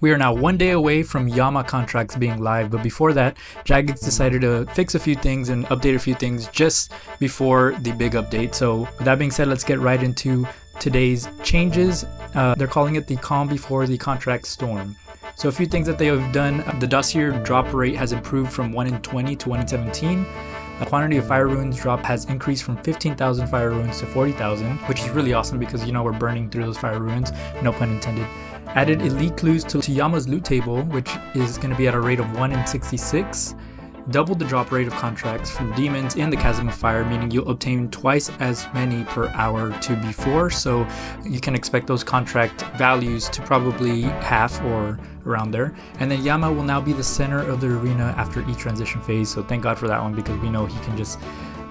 We are now 1 day away from Yama contracts being live, but before that, Jagex decided to fix a few things and update a few things just before the big update. So with that being said, let's get right into today's changes. They're calling it the calm before the contract storm. So a few things that they have done: the dossier drop rate has improved from 1 in 20 to 1 in 17. The quantity of fire runes drop has increased from 15,000 fire runes to 40,000, which is really awesome because we're burning through those fire runes, no pun intended. Added elite clues to Yama's loot table, which is going to be at a rate of 1 in 66. Doubled the drop rate of contracts from demons in the Chasm of Fire, meaning you'll obtain twice as many per hour to before, so you can expect those contract values to probably half or around there. And then Yama will now be the center of the arena after each transition phase, so thank God for that one, because we know he can just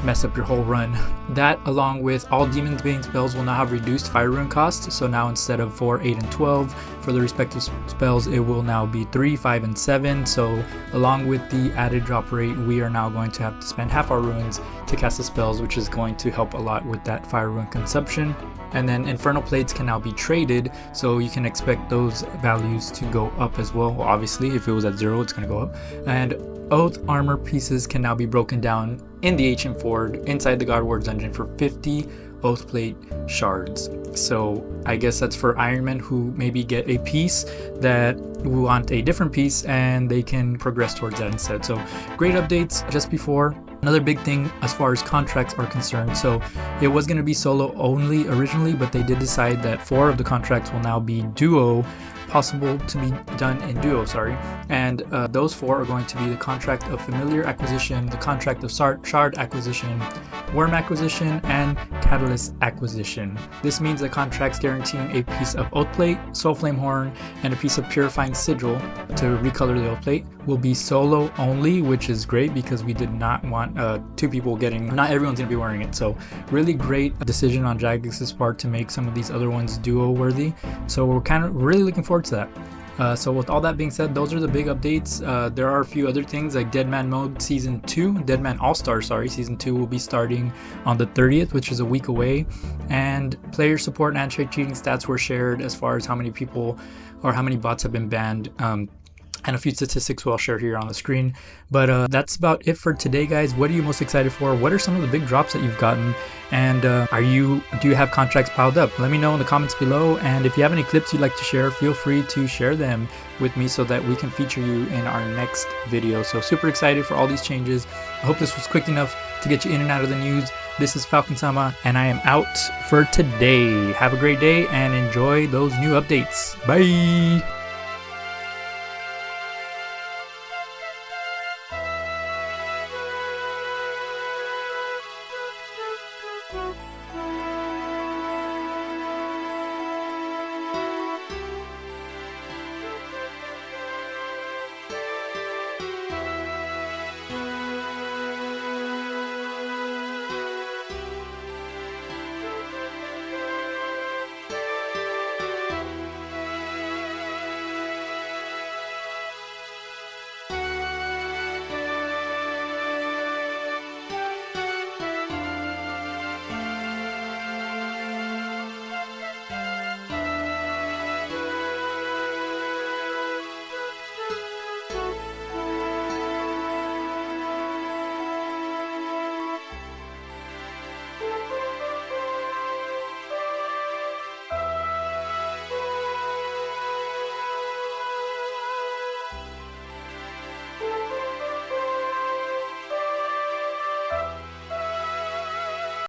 mess up your whole run. That, along with all demons bane spells, will now have reduced fire rune cost. So now instead of 4, 8, and 12 for the respective spells, it will now be 3, 5, and 7. So along with the added drop rate, we are now going to have to spend half our runes to cast the spells, which is going to help a lot with that fire rune consumption. And then infernal plates can now be traded, so you can expect those values to go up as well. Obviously, if it was at 0, it's going to go up. And oath armor pieces can now be broken down in the ancient ford inside the God Wars dungeon for 50 oath plate shards. So I guess that's for Ironmen who maybe get a piece that want a different piece, and they can progress towards that instead. So great updates just before. Another big thing as far as contracts are concerned, so it was going to be solo only originally, but they did decide that 4 of the contracts will now be duo, possible to be done in duo, and those 4 are going to be the contract of familiar acquisition, the contract of shard acquisition, worm acquisition, and catalyst acquisition. This means the contracts guaranteeing a piece of oath plate, soul flame horn, and a piece of purifying sigil to recolor the oath plate will be solo only, which is great because we did not want 2 people getting, not everyone's going to be wearing it. So really great decision on Jagex's part to make some of these other ones duo worthy. So we're kind of really looking forward to that. So with all that being said, those are the big updates. There are a few other things like Deadman Mode Season 2, Deadman All Starts, Season 2 will be starting on the 30th, which is a week away. And player support and anti-cheating stats were shared as far as how many people or how many bots have been banned. And a few statistics I'll share here on the screen. But that's about it for today, guys. What are you most excited for? What are some of the big drops that you've gotten? And do you have contracts piled up? Let me know in the comments below. And if you have any clips you'd like to share, feel free to share them with me so that we can feature you in our next video. So super excited for all these changes. I hope this was quick enough to get you in and out of the news. This is Falcon-sama, and I am out for today. Have a great day and enjoy those new updates. Bye!